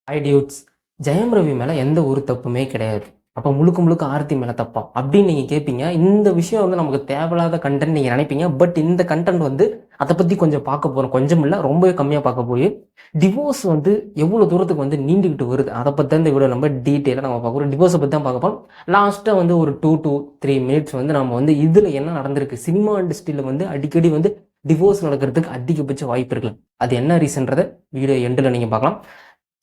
Hi dudes. Jayam Ravi மேலே எந்த ஒரு தப்புமே கிடையாது. அப்போ முழுக்க முழுக்க ஆர்த்தி மேலே தப்பா அப்படின்னு நீங்கள் கேட்பீங்க. இந்த விஷயம் வந்து நமக்கு தேவையில்லாத கண்டென்ட் நீங்கள் நினைப்பீங்க. பட் இந்த கண்டென்ட் வந்து அதை பற்றி கொஞ்சம் பார்க்க போகிறோம். கொஞ்சம் இல்லை, ரொம்பவே கம்மியாக பார்க்க போய் டிவோர்ஸ் வந்து எவ்வளோ தூரத்துக்கு வந்து நீண்டுக்கிட்டு வருது அதை பற்றி தான் இந்த வீடியோ நம்ம டீட்டெயிலாக நம்ம பார்க்குறோம். டிவோர்ஸை பற்றி தான் பார்க்க போகிறோம். லாஸ்ட்டாக வந்து ஒரு 2 to 3 மினிட்ஸ் வந்து நம்ம வந்து இதில் என்ன நடந்திருக்கு, சினிமா இண்டஸ்ட்ரியில் வந்து அடிக்கடி வந்து டிவோர்ஸ் நடக்கிறதுக்கு அதிகபட்ச வாய்ப்பு இருக்குல்ல, அது என்ன ரீசன்றதை வீடியோ எண்டில் நீங்கள் பார்க்கலாம்.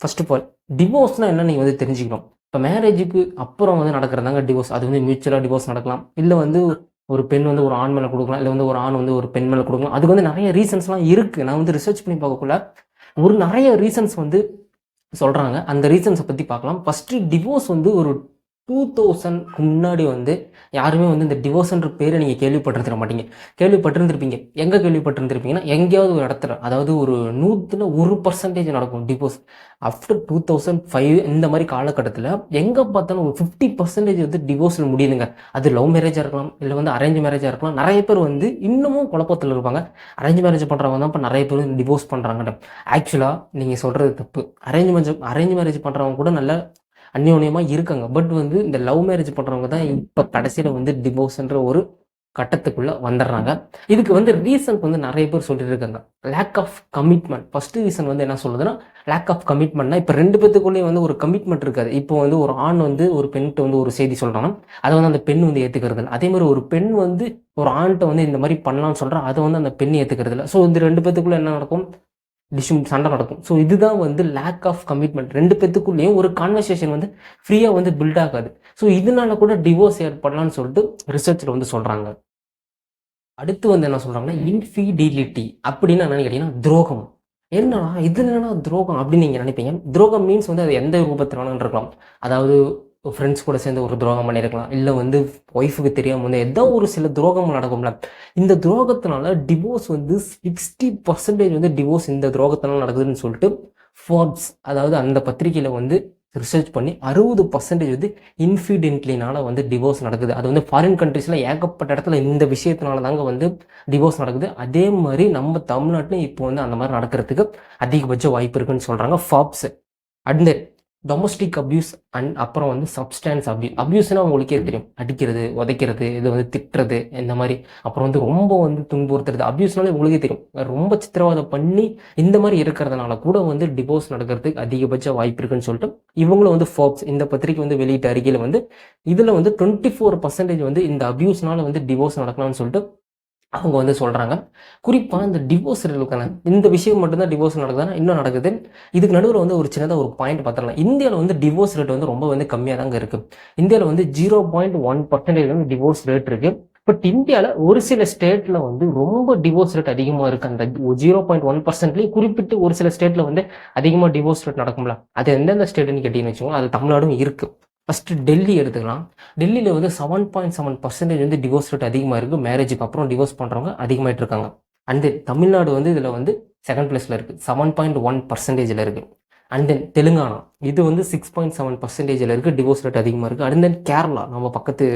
ஃபர்ஸ்ட் ஆஃப் ஆல், டிவோர்ஸ்னால் என்ன நீங்கள் வந்து தெரிஞ்சுக்கணும். இப்போ மேரேஜுக்கு அப்புறம் வந்து நடக்கிறதாங்க டிவோர்ஸ். அது வந்து மியூச்சுவலாக டிவோர்ஸ் நடக்கலாம், இல்லை வந்து ஒரு பெண் வந்து ஒரு ஆண் மேலே கொடுக்கலாம், இல்லை வந்து ஒரு ஆண் வந்து ஒரு பெண் மேலே கொடுக்கலாம். அதுக்கு வந்து நிறைய ரீசன்ஸ்லாம் இருக்குது. நான் வந்து ரிசர்ச் பண்ணி பார்க்கக்குள்ள நிறைய ரீசன்ஸ் வந்து சொல்கிறாங்க. அந்த ரீசன்ஸை பற்றி பார்க்கலாம். ஃபஸ்ட்டு டிவோர்ஸ் வந்து ஒரு 2000க்கு முன்னாடி வந்து யாருமே வந்து இந்த டிவோர்ஸ்ன்ற பேரை நீங்கள் கேள்விப்பட்டிருக்க மாட்டீங்க. கேள்விப்பட்டிருந்திருப்பீங்க. எங்கே கேள்விப்பட்டிருந்திருப்பீங்கன்னா, எங்கேயாவது ஒரு இடத்துல, அதாவது ஒரு 100% நடக்கும் டிவோர்ஸ். ஆஃப்டர் 2005 இந்த மாதிரி காலகட்டத்தில் எங்கே பார்த்தாலும் ஒரு 50% வந்து டிவோர்ஸில் முடியுதுங்க. அது லவ் மேரேஜாக இருக்கலாம், இல்லை வந்து அரேஞ்ச் மேரேஜாக இருக்கலாம். நிறைய பேர் வந்து இன்னமும் குழப்பத்தில் இருப்பாங்க. அரேஞ்ச் மேரேஜ் பண்ணுறவங்க தான் இப்போ நிறைய பேர் டிவோர்ஸ் பண்ணுறாங்க. ஆக்சுவலாக நீங்கள் சொல்கிறது தப்பு. அரேஞ்ச் மேரேஜ் பண்ணுறவங்க கூட நல்ல அந்யோன்யமாக இருக்காங்க. பட் வந்து இந்த லவ் மேரேஜ் பண்ணுறவங்க தான் இப்போ கடைசியில் வந்து டிவோர்ஸ்ன்ற ஒரு கட்டத்துக்குள்ளே வந்துடுறாங்க. இதுக்கு வந்து ரீசன் வந்து நிறைய பேர் சொல்லிட்டு இருக்காங்க. Lack of commitment. First reason வந்து என்ன சொல்லுதுன்னா, லேக் ஆஃப் கமிட்மெண்ட்னா இப்போ 2 பேத்துக்குள்ளேயே வந்து ஒரு கமிட்மெண்ட் இருக்காது. இப்போ வந்து ஒரு ஆண் வந்து ஒரு பெண்கிட்ட வந்து ஒரு செய்தி சொல்கிறாங்கன்னா அதை வந்து அந்த பெண் வந்து ஏற்றுக்கிறது இல்லை. அதே மாதிரி ஒரு பெண் வந்து ஒரு ஆண்கிட்ட வந்து இந்த மாதிரி பண்ணலாம்னு சொல்கிறா, அதை வந்து அந்த பெண் ஏற்றுக்கிறது இல்லை. ஸோ இந்த 2 பேத்துக்குள்ளே என்ன நடக்கும், சண்டை நடக்கும். ஸோ இதுதான் வந்து லேக் ஆஃப் கமிட்மெண்ட். 2 பேத்துக்குள்ளேயும் ஒரு கான்வர்சேஷன் வந்து ஃப்ரீயாக வந்து பில்ட் ஆகாது. ஸோ இதனால கூட டிவோர்ஸ் ஏற்படலாம்னு சொல்லிட்டு ரிசர்ச்சில் வந்து சொல்கிறாங்க. அடுத்து வந்து என்ன சொல்கிறாங்கன்னா, இன்ஃபிடிலிட்டி அப்படின்னு என்னன்னு கேட்டிங்கன்னா துரோகம். என்னன்னா இதில் என்னன்னா துரோகம் அப்படின்னு நீங்கள் நினைப்பீங்க. துரோகம் மீன்ஸ் வந்து அது எந்த ரூபத்தில் வேணாலும் இருக்கலாம். அதாவது ஃப்ரெண்ட்ஸ் கூட சேர்ந்து ஒரு துரோகம் பண்ணியிருக்கலாம், இல்லை வந்து ஒய்ஃபுக்கு தெரியாமல் வந்து ஏதோ ஒரு சில துரோகம் நடக்கும்ல. இந்த துரோகத்தினால டிவோர்ஸ் வந்து 60% வந்து டிவோர்ஸ் இந்த துரோகத்தினால நடக்குதுன்னு சொல்லிட்டு ஃபார்ப்ஸ், அதாவது அந்த பத்திரிகையில் வந்து ரிசர்ச் பண்ணி 60% வந்து இன்ஃபிடென்ட்லினால வந்து டிவோர்ஸ் நடக்குது. அது வந்து ஃபாரின் கண்ட்ரீஸில் ஏகப்பட்ட இடத்துல இந்த விஷயத்தினால தாங்க வந்து டிவோர்ஸ் நடக்குது. அதே மாதிரி நம்ம தமிழ்நாட்டிலும் இப்போ வந்து அந்த மாதிரி நடக்கிறதுக்கு அதிகபட்ச வாய்ப்பு இருக்குன்னு சொல்கிறாங்க Forbes. And domestic abuse and அப்புறம் வந்து சப்ஸ்டான்ஸ் அப்யூஸ்னால் உங்களுக்கே தெரியும், அடிக்கிறது, உதைக்கிறது, இது வந்து திட்டுறது, இந்த மாதிரி. அப்புறம் வந்து ரொம்ப வந்து துன்புறுத்துறது. அப்யூஸ்னாலே உங்களுக்கே தெரியும், ரொம்ப சித்திரவதை பண்ணி இந்த மாதிரி இருக்கிறதுனால கூட வந்து டிவோர்ஸ் நடக்கிறதுக்கு அதிகபட்ச வாய்ப்பு இருக்குன்னு சொல்லிட்டு இவங்களும் வந்து ஃபார்ப்ஸ் இந்த பத்திரிகை வந்து வெளியிட்ட அறிக்கையில் வந்து இதில் வந்து 24% வந்து இந்த அப்யூஸ்னால வந்து டிவோர்ஸ் நடக்கலாம்னு சொல்லிட்டு அவங்க வந்து சொல்கிறாங்க. குறிப்பாக இந்த டிவோர்ஸ் ரேட்டுக்கான இந்த விஷயம் மட்டும்தான் டிவோர்ஸ் நடக்குதுன்னா இன்னும் நடக்குது. இதுக்கு நடுவில் வந்து ஒரு சின்னதாக ஒரு பாயிண்ட் பார்த்துடலாம். இந்தியாவில் வந்து டிவோர்ஸ் ரேட் வந்து ரொம்ப வந்து கம்மியாக தாங்க இருக்குது. இந்தியாவில் வந்து 0.1% வந்து டிவோர்ஸ் ரேட் இருக்குது. பட் இந்தியாவில் ஒரு சில ஸ்டேட்டில் வந்து ரொம்ப டிவோர்ஸ் ரேட் அதிகமாக இருக்குது. அந்த 0.1%லேயே குறிப்பிட்டு ஒரு சில ஸ்டேட்டில் வந்து அதிகமாக டிவோர்ஸ் ரேட் நடக்கும்ல. அது எந்தெந்த ஸ்டேட்டுன்னு கேட்டிங்கன்னு வச்சுக்கோங்க, அது தமிழ்நாடும் இருக்குது. ஃபஸ்ட்டு டெல்லி எடுத்துக்கலாம். டெல்லியில் வந்து 7.7% வந்து டிவோர்ஸ் ரேட் அதிகமாக இருக்குது. மேரேஜுக்கு அப்புறம் டிவோர்ஸ் பண்ணுறவங்க அதிகமாகிட்டு இருக்காங்க. அண்ட் தென் தமிழ்நாடு வந்து இதில் வந்து செகண்ட் பிளேஸில் இருக்குது, 7.1% இருக்குது. அண்ட் தென் தெலுங்கானா இது வந்து 6.7% இருக்குது, டிவோர்ஸ் ரேட் அதிகமாக இருக்குது. அண்ட் தென் கேரளா நம்ம பக்கத்து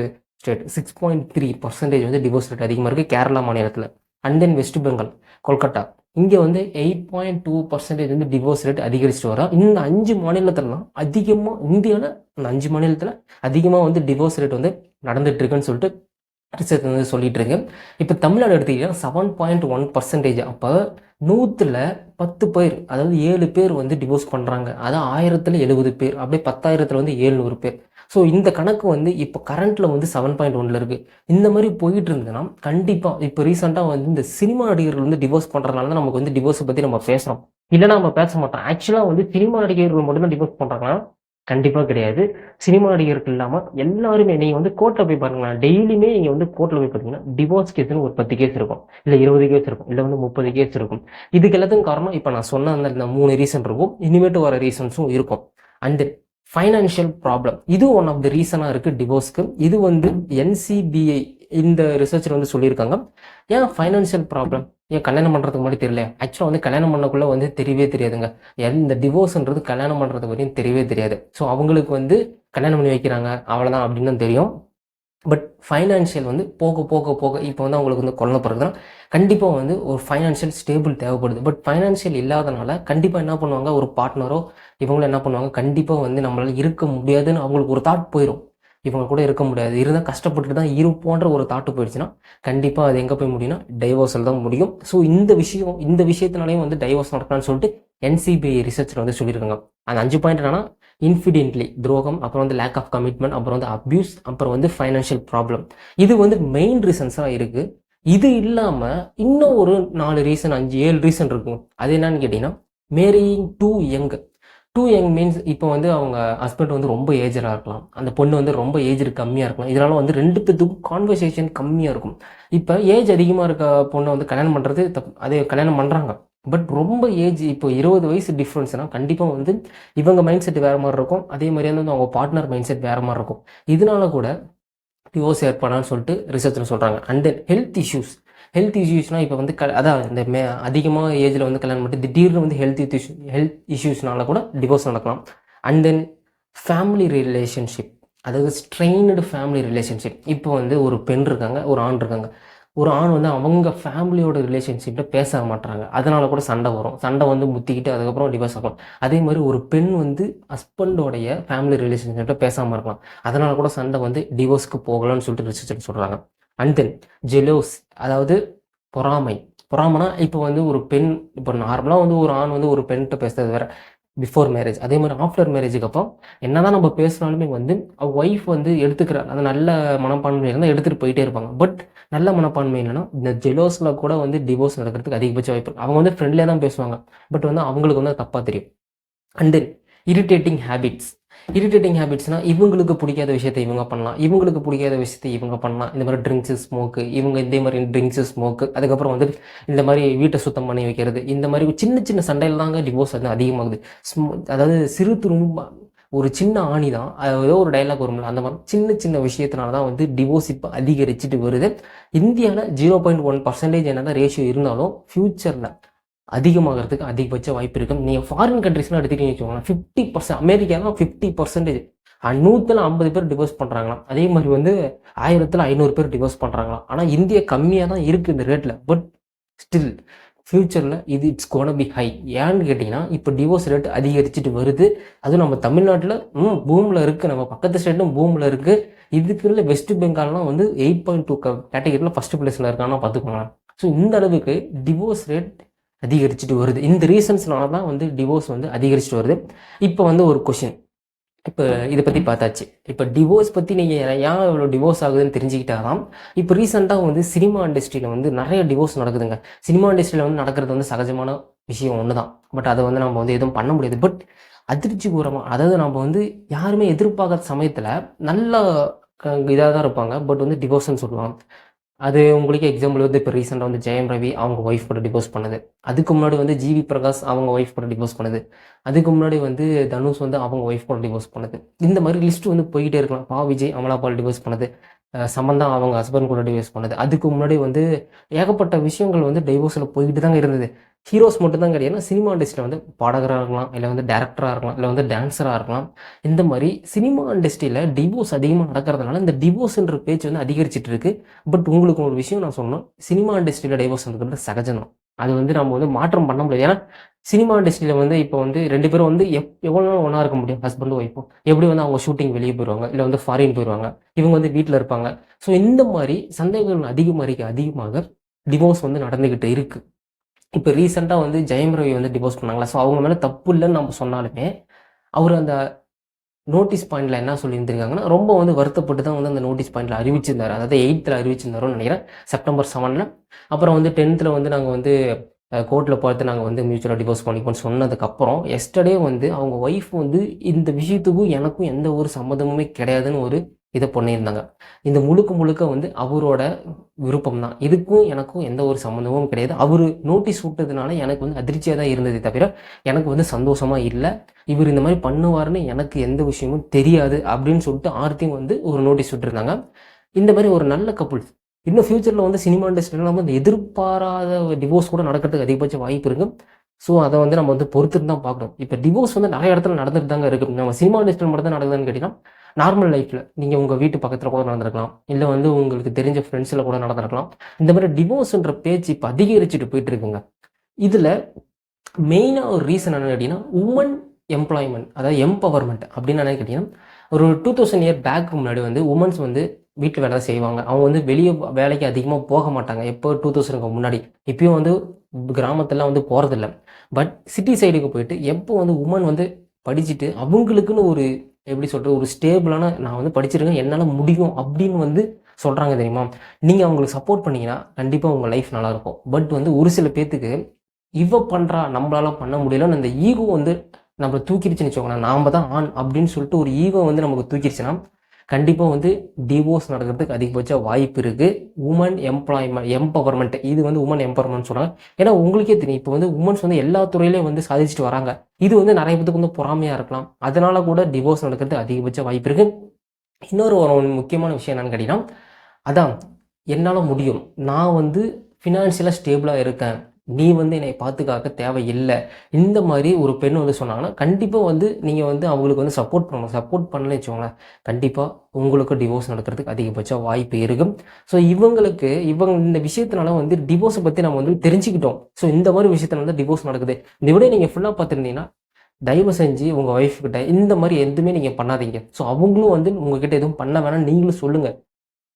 ஸ்டேட் 6.3% வந்து டிவோர்ஸ் ரேட் அதிகமாக இருக்குது கேரளா மாநிலத்தில். And then west Bengal, Kolkata இங்கே வந்து 8.2% வந்து டிவோர்ஸ் ரேட் அதிகரிச்சுட்டு வரோம். இந்த 5 மாநிலத்திலலாம் அதிகமாக, இந்தியாவில் இந்த 5 மாநிலத்தில் அதிகமாக வந்து டிவோர்ஸ் ரேட் வந்து நடந்துட்டு இருக்குன்னு சொல்லிட்டு ரிசர்ச் வந்து சொல்லிட்டு இருக்கு. இப்போ தமிழ்நாடு எடுத்துக்கிட்டீங்கன்னா 7.1%. அப்போ 100ல் 10 பேர், அதாவது 7 பேர் வந்து டிவோர்ஸ் பண்ணுறாங்க. அதான் 1000ல் 70 பேர், அப்படியே 10,000ல் வந்து 700 பேர். ஸோ இந்த கணக்கு வந்து இப்போ கரண்ட்டில் வந்து 7.1 இருக்குது. இந்த மாதிரி போயிட்டு இருந்ததுன்னா கண்டிப்பாக இப்போ ரீசெண்டாக வந்து இந்த சினிமா நடிகர்கள் வந்து டிவோர்ஸ் பண்ணுறதுனால தான் நமக்கு வந்து டிவோர்ஸை பற்றி நம்ம பேசுகிறோம். இல்லைனா நம்ம பேச மாட்டோம். ஆக்சுவலாக வந்து சினிமா நடிகர்கள் மட்டும்தான் டிவோர்ஸ் பண்ணுறாங்கன்னா கண்டிப்பாக கிடையாது. சினிமா நடிகர்கள் இல்லாமல் எல்லாருமே, நீங்கள் வந்து கோர்ட்டில் போய் பாருங்களேன், டெய்லியுமே நீங்கள் வந்து கோர்ட்டில் போய் பார்த்தீங்கன்னா டிவோர்ஸ் கேஸ்னு ஒரு 10 கேஸ் இருக்கும், இல்லை 20 கேஸ் இருக்கும், இல்லை வந்து 30 கேஸ் இருக்கும். இதுக்கு எல்லாத்துக்கும் காரணம் இப்போ நான் சொன்ன அந்த 3 ரீசன் இருக்கும், இனிமேட்டு வர ரீசன்ஸும் இருக்கும். அண்ட் ஃபைனான்ஷியல் ப்ராப்ளம், இது ஒன் ஆஃப் த ரீசனாக இருக்குது டிவோர்ஸ்க்கு. இது வந்து NCBI இந்த ரிசர்ச்சில் வந்து சொல்லியிருக்காங்க. ஏன் ஃபைனான்ஷியல் ப்ராப்ளம், ஏன் கல்யாணம் பண்ணுறதுக்கு முன்னாடி தெரியல? ஆக்சுவலாக வந்து கல்யாணம் பண்ணக்குள்ளே வந்து தெரியவே தெரியாதுங்க. இந்த டிவோர்ஸ்ன்றது கல்யாணம் பண்ணுறது வரையும் தெரியவே தெரியாது. ஸோ அவங்களுக்கு வந்து கல்யாணம் பண்ணி வைக்கிறாங்க அவ்வளோதான் அப்படின்னு தெரியும். பட் ஃபைனான்ஷியல் வந்து போக போக போக இப்போ வந்து அவங்களுக்கு வந்து குழந்த பிறகுதான் கண்டிப்பாக வந்து ஒரு ஃபைனான்ஷியல் ஸ்டேபிள் தேவைப்படுது. பட் ஃபைனான்ஷியல் இல்லாதனால கண்டிப்பாக என்ன பண்ணுவாங்க, ஒரு பார்ட்னரோ இவங்களும் என்ன பண்ணுவாங்க, கண்டிப்பாக வந்து நம்மளால இருக்க முடியாதுன்னு அவங்களுக்கு ஒரு தாட் போயிடும். இவங்க கூட இருக்க முடியாது, இருந்தால் கஷ்டப்பட்டு தான் இருப்போன்ற ஒரு தாட்டு போயிடுச்சுன்னா கண்டிப்பாக அது எங்கே போய் முடியும்னா டைவோர்ஸில் தான் முடியும். ஸோ இந்த விஷயத்தினாலேயும் வந்து டைவோர்ஸ் நடக்கலாம்னு சொல்லிட்டு NCBI ரிசர்ச்சில் வந்து சொல்லியிருக்காங்க. அந்த 5 பாயிண்ட் என்னன்னா, இன்ஃபிடென்ட்லி துரோகம், அப்புறம் வந்து லேக் ஆஃப் கமிட்மெண்ட், அப்புறம் வந்து அப்யூஸ், அப்புறம் வந்து ஃபைனான்ஷியல் ப்ராப்ளம். இது வந்து மெயின் ரீசன்ஸாக இருக்குது. இது இல்லாமல் இன்னும் ஒரு 4 ரீசன் 5 7 ரீசன் இருக்குங்க. அது என்னன்னு கேட்டிங்கன்னா, marrying too young. Too young means இப்போ வந்து அவங்க ஹஸ்பண்ட் வந்து ரொம்ப ஏஜராக இருக்கலாம், அந்த பொண்ணு வந்து ரொம்ப ஏஜ் கம்மியாக இருக்கலாம். இதனால வந்து 2 பேத்துக்கும் கான்வர்சேஷன் கம்மியாக இருக்கும். இப்போ ஏஜ் அதிகமாக இருக்க பொண்ணை வந்து கல்யாணம் பண்ணுறது அதே கல்யாணம் பண்ணுறாங்க. பட் ரொம்ப ஏஜ் இப்போ 20 வயசு டிஃப்ரென்ஸ்னா கண்டிப்பாக வந்து இவங்க மைண்ட் செட் வேறு மாதிரி இருக்கும், அதே மாதிரியே வந்து அவங்க பார்ட்னர் மைண்ட் செட் வேறு மாதிரி இருக்கும். இதனால கூட டிவோர்ஸ் ஏற்படலாம்னு சொல்லிட்டு ரிசர்ச்சில் சொல்கிறாங்க. அண்ட் தென் ஹெல்த் இஷ்யூஸ்னால் இப்போ வந்து அதான் இந்த அதிகமாக ஏஜில் வந்து கல்யாணம் பண்ணிட்டு திடீர்னு வந்து ஹெல்த் இஷ்யூஸ்னால கூட டிவோர்ஸ் நடக்கலாம். அண்ட் தென் ஃபேமிலி ரிலேஷன்ஷிப், அதாவது ஸ்ட்ரெயின்டு ஃபேமிலி ரிலேஷன்ஷிப். இப்போ வந்து ஒரு பெண் இருக்காங்க, ஒரு ஆண் இருக்காங்க. ஒரு ஆண் வந்து அவங்க ஃபேமிலியோட ரிலேஷன்ஷிப்பில் பேச மாட்டாங்க, அதனால கூட சண்டை வரும். சண்டை வந்து முத்திக்கிட்டு அதுக்கப்புறம் டிவோர்ஸ் ஆகலாம். அதே மாதிரி ஒரு பெண் வந்து ஹஸ்பண்டோடைய ஃபேமிலி ரிலேஷன்ஷிப்பில் பேசாமல் இருக்கலாம், அதனால கூட சண்டை வந்து டிவோர்ஸ்க்கு போகலாம்னு சொல்லிட்டு ரிசர்ச் சொல்கிறாங்க. அண்ட் தென் ஜெலோஸ், அதாவது பொறாமைனா இப்போ வந்து ஒரு பெண், இப்போ நார்மலாக வந்து ஒரு ஆண் வந்து ஒரு பெண்கிட்ட பேசுறது வேற பிஃபோர் மேரேஜ், அதே மாதிரி ஆஃப்டர் மேரேஜுக்கு அப்புறம் என்னதான் நம்ம பேசினாலுமே வந்து ஒய்ஃப் வந்து எடுத்துக்கிற அந்த நல்ல மனப்பான்மை இருந்தால் எடுத்துகிட்டு போயிட்டே இருப்பாங்க. பட் நல்ல மனப்பான்மை இல்லைன்னா இந்த ஜெலோஸில் கூட வந்து டிவோர்ஸ் நடக்கிறதுக்கு அதிகபட்ச வாய்ப்பு. அவங்க வந்து ஃப்ரெண்ட்லியாக தான் பேசுவாங்க, பட் வந்து அவங்களுக்கு வந்து தப்பாக தெரியும். அண்ட் தென் இரிட்டேட்டிங் ஹேபிட்ஸ்னால் இவங்களுக்கு பிடிக்காத விஷயத்தை இவங்க பண்ணலாம், இவங்களுக்கு பிடிக்காத விஷயத்தை இவங்க பண்ணலாம். இந்த மாதிரி ட்ரிங்க்ஸு ஸ்மோக்கு, இவங்க இதே மாதிரி ட்ரிங்க்ஸு ஸ்மோக்கு, அதுக்கப்புறம் வந்து இந்த மாதிரி வீட்டை சுத்தம் பண்ணி வைக்கிறது, இந்த மாதிரி சின்ன சின்ன சண்டையில் தாங்க டிவோர்ஸ் வந்து அதிகமாகுது. அதாவது சிறு துரும்பு ஒரு சின்ன ஆணி தான், ஏதோ ஒரு டைலாக் வரும்ல, அந்த மாதிரி சின்ன சின்ன விஷயத்தினால தான் வந்து டிவோர்ஸ் இப்போ அதிகரிச்சுட்டு வருது. இந்தியாவில் 0.1% என்னதான் ரேஷியோ இருந்தாலும் ஃப்யூச்சரில் அதிகமாகிறதுக்கு அதிகபட்ச வாய்ப்பு இருக்குது. நீங்கள் ஃபாரின் கண்ட்ரிஸ்லாம் எடுத்துக்கிட்டீங்கன்னு வச்சுக்கோங்களேன், 50%, அமெரிக்காலாம் 50%, 100ல் 50 பேர் டிவோர்ஸ் பண்ணுறாங்களாம். அதே மாதிரி வந்து 1000ல் 500 பேர் டிவோர்ஸ் பண்ணுறாங்களாம். ஆனால் இந்தியா கம்மியாக தான் இருக்குது இந்த ரேட்டில். பட் ஸ்டில் ஃப்யூச்சரில் இட்ஸ் கோன பி ஹை. ஏன்னு கேட்டிங்கன்னா இப்போ டிவோர்ஸ் ரேட் அதிகரிச்சுட்டு வருது. அதுவும் நம்ம தமிழ்நாட்டில் பூமில் இருக்குது, நம்ம பக்கத்து ஸ்டேட்டும் பூமில் இருக்குது. இதுக்குள்ள வெஸ்ட் பெங்கால்லாம் வந்து 8.2 கேட்டகரியில் ஃபஸ்ட்டு பிளேஸில் இருக்காங்கன்னா பார்த்துக்கோங்க. ஸோ இந்த அளவுக்கு டிவோர்ஸ் ரேட் அதிகரிச்சுட்டு வருது. இந்த ரீசன்ஸ்னால தான் வந்து டிவோர்ஸ் வந்து அதிகரிச்சுட்டு வருது. இப்போ வந்து ஒரு கொஷின், இப்போ இதை பற்றி பார்த்தாச்சு. இப்போ டிவோர்ஸ் பற்றி நீங்கள் ஏன் இவ்வளோ டிவோர்ஸ் ஆகுதுன்னு தெரிஞ்சுக்கிட்டாதான். இப்போ ரீசெண்டாக வந்து சினிமா இண்டஸ்ட்ரியில் வந்து நிறைய டிவோர்ஸ் நடக்குதுங்க. சினிமா இண்டஸ்ட்ரியில் வந்து நடக்கிறது வந்து சகஜமான விஷயம் ஒன்று தான். பட் அதை வந்து நம்ம வந்து எதுவும் பண்ண முடியாது. பட் அதிர்ச்சிகரமாக, அதாவது நம்ம வந்து யாருமே எதிர்பார்க்காத சமயத்தில் நல்ல இதாக தான் இருப்பாங்க, பட் வந்து டிவோர்ஸ்ன்னு சொல்லுவாங்க. அது உங்களுக்கு எக்ஸாம்பிள் வந்து இப்போ ரீசெண்டாக வந்து ஜெயம் ரவி அவங்க ஒய்ஃப் கூட டிவோர்ஸ் பண்ணது, அதுக்கு முன்னாடி வந்து ஜிவி பிரகாஷ் அவங்க ஒய்ஃப் கூட டிவோர்ஸ் பண்ணது, அதுக்கு முன்னாடி வந்து தனுஷ் வந்து அவங்க ஒய்ஃப் கூட டிவோர்ஸ் பண்ணது. இந்த மாதிரி லிஸ்ட் வந்து போய்கிட்டே இருக்கலாம். விஜய் அமலாபால் டிவோர்ஸ் பண்ணது, சமந்தா அவங்க ஹஸ்பண்ட் கூட டிவோர்ஸ் பண்ணது, அதுக்கு முன்னாடி வந்து ஏகப்பட்ட விஷயங்கள் வந்து டைவோர்ஸில் போய்கிட்டு தாங்க இருந்தது. ஹீரோஸ் மட்டும் தான் கிடையாது, சினிமா இண்டஸ்ட்ரியில் வந்து பாடகராக இருக்கலாம், இல்லை வந்து டேரக்டராக இருக்கலாம், இல்லை வந்து டான்ஸராக இருக்கலாம். இந்த மாதிரி சினிமா இண்டஸ்ட்ரியில் டிவோர்ஸ் அதிகமாக நடக்கிறதுனால இந்த டிவோர்ஸ்ன்ற பேச்சு வந்து அதிகரிச்சிட்டு இருக்கு. பட் உங்களுக்கு ஒரு விஷயம் நான் சொன்னோம், சினிமா இண்டஸ்ட்ரியில் டைவோர்ஸ் நடக்கிறது சகஜம். அது வந்து நம்ம வந்து மாற்றம் பண்ண முடியாது. ஏன்னா சினிமா இண்டஸ்ட்ரியில் வந்து இப்போ வந்து 2 பேரும் வந்து எவ்வளோ நாள் ஒன்றா இருக்க முடியும், ஹஸ்பண்டும் ஒய்ஃபும். எப்படி வந்து அவங்க ஷூட்டிங் வெளியே போயிடுவாங்க, இல்லை வந்து ஃபாரின் போயிடுவாங்க, இவங்க வந்து வீட்டில் இருப்பாங்க. ஸோ இந்த மாதிரி சந்தேகங்கள் அதிகமாக டிவோர்ஸ் வந்து நடந்துக்கிட்டு இருக்குது. இப்போ ரீசெண்டாக வந்து ஜெயம் ரவி வந்து டிவோர்ஸ் பண்ணாங்களா, ஸோ அவங்க மேலே தப்பு இல்லைன்னு நம்ம சொன்னாலுமே அவர் அந்த நோட்டீஸ் பாயிண்டில் என்ன சொல்லியிருந்திருக்காங்கன்னா, ரொம்ப வந்து வருத்தப்பட்டு தான் வந்து அந்த நோட்டீஸ் பாயிண்டில் அறிவிச்சிருந்தார். அதாவது 8th அறிவிச்சிருந்தாரோன்னு நினைக்கிறேன், செப்டம்பர் 7. அப்புறம் வந்து 10th வந்து நாங்கள் வந்து கோர்ட்டில் பார்த்து நாங்கள் வந்து மியூச்சுவலாக டிவோர்ஸ் பண்ணிப்போம்னு சொன்னதுக்கப்புறம் எஸ்டர்டே வந்து அவங்க ஒய்ஃப் வந்து இந்த விஷயத்துக்கும் எனக்கும் எந்த ஒரு சம்மந்தமுமே கிடையாதுன்னு ஒரு இதை பண்ணியிருந்தாங்க. இந்த முழுக்க வந்து அவரோட விருப்பம் தான், இதுக்கும் எனக்கும் எந்த ஒரு சம்மந்தமும் கிடையாது. அவர் நோட்டீஸ் விட்டதுனால எனக்கு வந்து அதிர்ச்சியாக தான் இருந்ததே தவிர எனக்கு வந்து சந்தோஷமாக இல்லை. இவர் இந்த மாதிரி பண்ணுவார்னு எனக்கு எந்த விஷயமும் தெரியாது அப்படின்னு சொல்லிட்டு ஆர்த்தியும் வந்து ஒரு நோட்டீஸ் விட்டுருந்தாங்க. இந்த மாதிரி ஒரு நல்ல கப்புள்ஸ் இன்னும் ஃப்யூச்சரில் வந்து சினிமா இண்டஸ்ட்ரியில் வந்து எதிர்பாராத டிவோர்ஸ் கூட நடக்கிறதுக்கு அதிகபட்ச வாய்ப்பு இருக்குது. ஸோ அதை வந்து நம்ம வந்து பொறுத்துட்டு தான் பார்க்கணும். இப்போ டிவோர்ஸ் வந்து நிறைய இடத்துல நடந்துட்டு தாங்க இருக்கு. நம்ம சினிமா இண்டஸ்ட்ரியில் மட்டும் தான் நடக்குதுன்னு கேட்டிங்கன்னா, நார்மல் லைஃப்பில் நீங்கள் உங்கள் வீட்டு பக்கத்தில் கூட நடந்திருக்கலாம், இல்லை வந்து உங்களுக்கு தெரிஞ்ச ஃப்ரெண்ட்ஸில் கூட நடந்திருக்கலாம். இந்த மாதிரி டிவோர்ஸ்ன்ற பேச்சு இப்போ அதிகரிச்சுட்டு போயிட்டு இருக்குங்க. இதில் மெயினாக ஒரு ரீசன் என்னன்னு கேட்டிங்கன்னா, உமன் எம்ப்ளாய்மெண்ட், அதாவது எம்பவர்மெண்ட் அப்படின்னு என்ன கேட்டிங்கன்னா, ஒரு 2000 இயர் பேக்கு முன்னாடி வந்து உமன்ஸ் வந்து வீட்டு வேலை தான் செய்வாங்க. அவங்க வந்து வெளியே வேலைக்கு அதிகமாக போக மாட்டாங்க. எப்போ 2000க்கு முன்னாடி. இப்பயும் வந்து கிராமத்துலாம் வந்து போகிறதில்ல. பட் சிட்டி சைடுக்கு போயிட்டு எப்போ வந்து உமன் வந்து படிச்சுட்டு அவங்களுக்குன்னு ஒரு எப்படி சொல்கிறது, ஒரு ஸ்டேபிளான நான் வந்து படிச்சிருக்கேன், என்னால் முடியும் அப்படின்னு வந்து சொல்கிறாங்க தெரியுமா. நீங்கள் அவங்களுக்கு சப்போர்ட் பண்ணிங்கன்னா கண்டிப்பாக உங்கள் லைஃப் நல்லாயிருக்கும். பட் வந்து ஒரு சில பேர்த்துக்கு இவ பண்ணுறா நம்மளால பண்ண முடியலன்னு அந்த ஈகோ வந்து நம்மளை தூக்கிடுச்சுன்னு வச்சுக்கோங்களேன். நாம் தான் ஆண் அப்படின்னு சொல்லிட்டு ஒரு ஈகோ வந்து நமக்கு தூக்கிடுச்சுன்னா கண்டிப்பாக வந்து டிவோர்ஸ் நடக்கிறதுக்கு அதிகபட்ச வாய்ப்பு இருக்குது. உமன் எம்பவர்மெண்ட், இது வந்து உமன் எம்பவர்மெண்ட் சொல்கிறாங்க. ஏன்னா உங்களுக்கே தெரியும், இப்போ வந்து உமன்ஸ் வந்து எல்லா துறையிலையும் வந்து சாதிச்சுட்டு வராங்க. இது வந்து நிறைய பேருக்கு வந்து பொறாமையாக இருக்கலாம். அதனால கூட டிவோர்ஸ் நடக்கிறதுக்கு அதிகபட்ச வாய்ப்பு இருக்குது. இன்னொரு ஒரு முக்கியமான விஷயம் என்னன்னு கேட்டிங்கன்னா, அதான் என்னால் முடியும், நான் வந்து ஃபினான்ஷியலாக ஸ்டேபிளாக இருக்கேன், நீ வந்து என்னை பாதுகாக்க தேவையில்லை, இந்த மாதிரி ஒரு பெண் வந்து சொன்னாங்கன்னா கண்டிப்பாக வந்து நீங்கள் வந்து அவங்களுக்கு வந்து சப்போர்ட் பண்ணணும். சப்போர்ட் பண்ணலன்னு வச்சுக்கோங்களேன், கண்டிப்பாக உங்களுக்கு டிவோர்ஸ் நடக்கிறதுக்கு அதிகபட்ச வாய்ப்பு இருக்கும். ஸோ இவங்க இந்த விஷயத்தினால வந்து டிவோர்ஸை பற்றி நம்ம வந்து தெரிஞ்சுக்கிட்டோம். ஸோ இந்த மாதிரி விஷயத்தினால வந்து டிவோர்ஸ் நடக்குது. இந்த விட நீங்கள் ஃபுல்லாக பார்த்துருந்தீங்கன்னா தயவு செஞ்சு உங்கள் ஒய்ஃப் கிட்ட இந்த மாதிரி எதுவுமே நீங்கள் பண்ணாதீங்க. ஸோ அவங்களும் வந்து உங்ககிட்ட எதுவும் பண்ண வேணாம் நீங்களும் சொல்லுங்கள்.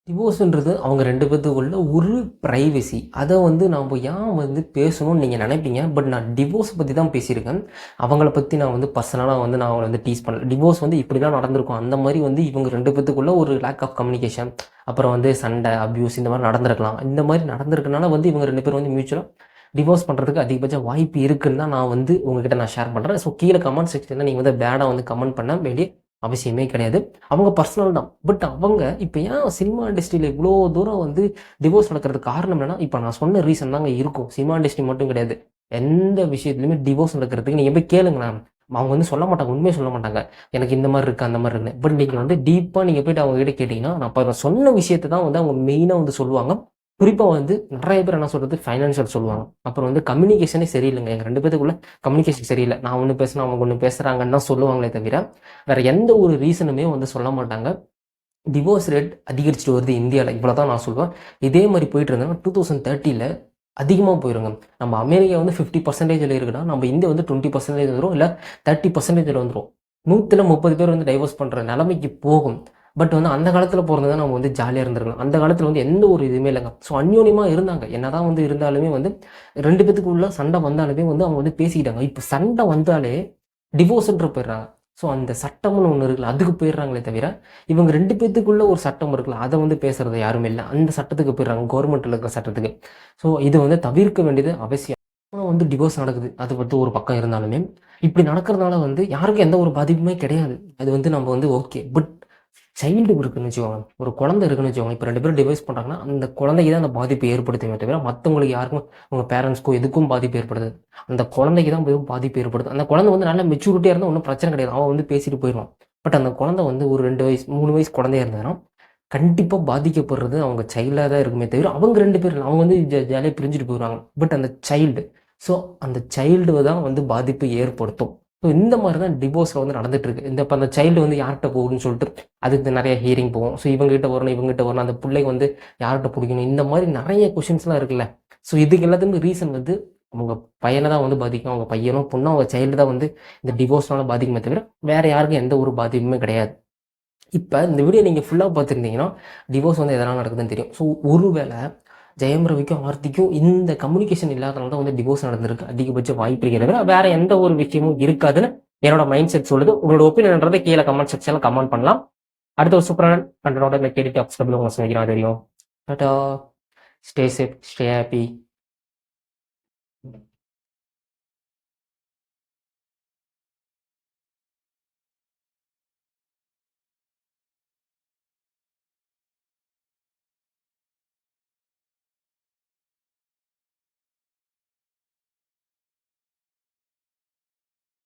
டிவோர்ஸுன்றது அவங்க 2 பேத்துக்குள்ள ஒரு ப்ரைவசி. அதை வந்து நாம் ஏன் வந்து பேசணும்னு நீங்கள் நினைப்பீங்க. பட் நான் டிவோர்ஸ் பற்றி தான் பேசியிருக்கேன். அவங்கள பற்றி நான் வந்து பர்சனலாக வந்து நான் அவங்களை வந்து டீஸ் பண்ணல. டிவோர்ஸ் வந்து இப்படி தான் நடந்திருக்கும். அந்த மாதிரி வந்து இவங்க 2 பேத்துக்குள்ள ஒரு லேக் ஆஃப் கம்யூனிகேஷன், அப்புறம் வந்து சண்டை, அப்யூஸ் இந்த மாதிரி நடந்திருக்கலாம். இந்த மாதிரி நடந்திருக்கனால வந்து இவங்க 2 பேரும் வந்து மியூச்சுவலாக டிவோர்ஸ் பண்ணுறதுக்கு அதிகபட்ச வாய்ப்பு இருக்குன்னு தான் நான் வந்து உங்ககிட்ட நான் ஷேர் பண்ணுறேன். ஸோ கீழே கமெண்ட் செக்ஷனில் நீங்கள் வந்து பேடாக வந்து கமெண்ட் பண்ண வேண்டிய அவசியமே கிடையாது. அவங்க பர்சனல் தான். பட் அவங்க இப்போ ஏன் சினிமா இண்டஸ்ட்ரியில் இவ்வளோ தூரம் வந்து டிவோர்ஸ் நடக்கிறதுக்கு காரணம் என்னன்னா, இப்போ நான் சொன்ன ரீசன் தாங்க இருக்கும். சினிமா இண்டஸ்ட்ரி மட்டும் கிடையாது, எந்த விஷயத்துலையுமே டிவோர்ஸ் நடக்கிறதுக்கு நீங்கள் போய் கேளுங்களேன், அவங்க வந்து சொல்ல மாட்டாங்க, உண்மையை சொல்ல மாட்டாங்க, எனக்கு இந்த மாதிரி இருக்குது அந்த மாதிரி இருக்குன்னு. பட் நீங்கள் வந்து டீப்பாக நீங்கள் போய்ட்டு அவங்க கிட்ட கேட்டிங்கன்னா, நான் இப்போ சொன்ன விஷயத்தை தான் வந்து அவங்க மெயினாக வந்து சொல்லுவாங்க. குறிப்பாக வந்து நிறைய பேர் என்ன சொல்கிறது, ஃபைனான்ஷியல் சொல்லுவாங்க. அப்புறம் வந்து கம்யூனிகேஷனே சரியில்லைங்க, எங்கள் 2 பேத்துக்குள்ள கம்யூனிகேஷன் சரியில்லை, நான் ஒன்று பேசுனா அவங்க ஒன்று பேசுகிறாங்கன்னு தான் சொல்லுவாங்களே தவிர வேறு எந்த ஒரு ரீசனுமே வந்து சொல்ல மாட்டாங்க. டிவோர்ஸ் ரேட் அதிகரிச்சுட்டு வருது இந்தியாவில், இவ்வளோ தான் நான் சொல்லுவேன். இதே மாதிரி போயிட்டு இருந்தாங்கன்னா 2030 அதிகமாக போயிருங்க. நம்ம அமெரிக்கா வந்து 50% இருக்குன்னா நம்ம இந்தியா வந்து 20% வந்துடும், இல்லை 30% வந்துடும். 130 பேர் வந்து டைவர்ஸ் பண்ணுற நிலைமைக்கு போகும். பட் வந்து அந்த காலத்தில் பிறந்ததான் நம்ம வந்து ஜாலியாக இருந்திருக்கலாம். அந்த காலத்தில் வந்து எந்த ஒரு இதுவுமே இல்லைங்க. ஸோ அந்யோன்யமாக இருந்தாங்க. என்னதான் வந்து இருந்தாலுமே வந்து 2 பேத்துக்குள்ள சண்டை வந்தாலுமே வந்து அவங்க வந்து பேசிக்கிட்டாங்க. இப்போ சண்டை வந்தாலே டிவோர்ஸ்ன்ற போயிடுறாங்க. ஸோ அந்த சட்டம்னு ஒன்று இருக்குல்ல, அதுக்கு போயிடுறாங்களே தவிர இவங்க 2 பேத்துக்குள்ள ஒரு சட்டம் இருக்குல்ல, அதை வந்து பேசுறது யாருமே இல்லை. அந்த சட்டத்துக்கு போயிடுறாங்க, கவர்மெண்ட்டில் இருக்கிற சட்டத்துக்கு. ஸோ இது வந்து தவிர்க்க வேண்டியது அவசியம். ஆனால் வந்து டிவோர்ஸ் நடக்குது, அது பற்றி ஒரு பக்கம் இருந்தாலுமே இப்படி நடக்கிறதுனால வந்து யாருக்கும் எந்த ஒரு பாதிப்புமே கிடையாது. அது வந்து நம்ம வந்து ஓகே. பட் சைல்டு இருக்குன்னு வச்சுக்கோங்க, ஒரு குழந்தை இருக்குன்னு வச்சுக்கோங்க, இப்போ 2 பேரும் டிவைஸ் பண்ணுறாங்கன்னா அந்த குழந்தைக்கு தான் அந்த பாதிப்பு ஏற்படுத்துமே தவிர மற்றவங்களுக்கு யாருக்கும் உங்கள் பேரண்ட்ஸ்க்கும் எதுக்கும் பாதிப்பு ஏற்படுது, அந்த குழந்தைக்கு தான் போய் பாதிப்பு ஏற்படுது. அந்த குழந்தை வந்து நல்ல மெச்சூரிட்டியாக இருந்தால் ஒன்றும் பிரச்சனை கிடையாது, அவன் வந்து பேசிட்டு போயிடுவான். பட் அந்த குழந்தை வந்து ஒரு 2 வயசு 3 வயசு குழந்தையா இருந்ததுன்னா கண்டிப்பாக பாதிக்கப்படுறது அவங்க சைல்டாக தான் இருக்குமே தவிர அவங்க 2 பேரும் அவங்க வந்து ஜாலியாக பிரிஞ்சுட்டு போயிடுவாங்க. பட் அந்த சைல்டு, ஸோ அந்த சைல்டு தான் வந்து பாதிப்பு ஏற்படுத்தும். ஸோ இந்த மாதிரி தான் டிவோர்ஸில் வந்து நடந்துட்டு இருக்கு. இந்த இப்போ அந்த சைல்டு வந்து யார்கிட்ட போகுதுன்னு சொல்லிட்டு அதுக்கு நிறைய ஹியரிங் போகும். ஸோ இவங்ககிட்ட வரணும், இவங்ககிட்ட வரணும், அந்த பிள்ளைங்க வந்து யார்கிட்ட பிடிக்கணும், இந்த மாதிரி நிறைய கொஷின்ஸ்லாம் இருக்குல்ல. ஸோ இதுக்கு எல்லாத்துக்குமே ரீசன் வந்து அவங்க பையனை தான் வந்து பாதிக்கும். அவங்க பையனோ பொண்ணோ அவங்க சைல்டு தான் வந்து இந்த டிவோர்ஸ்னால பாதிக்குமே தவிர வேற யாருக்கும் எந்த ஒரு பாதிப்புமே கிடையாது. இப்போ இந்த வீடியோ நீங்கள் ஃபுல்லாக பார்த்துருந்தீங்கன்னா டிவோர்ஸ் வந்து எதனால் நடக்குதுன்னு தெரியும். ஸோ ஒருவேளை ஜெயம் ரவிக்கும் ஆர்த்திக்கும் இந்த கம்யூனிகேஷன் இல்லாதனால தான் வந்து டிவோர்ஸ் நடந்திருக்கு அதிகபட்ச வாய்ப்பு இருக்கிறது. வேற எந்த ஒரு விஷயமும் இருக்காதுன்னு என்னோட மைண்ட் செட் சொல்லுது. உங்களோட ஒப்பீனியன்றதை கீழே கமெண்ட் செக்ஷன்ல கமெண்ட் பண்ணலாம். அடுத்த ஒரு சூப்பரான கண்டனோட கேடி டாக்ஸ் உங்களை சந்திக்கிறோம். தெரியும். Tata, stay safe, stay happy.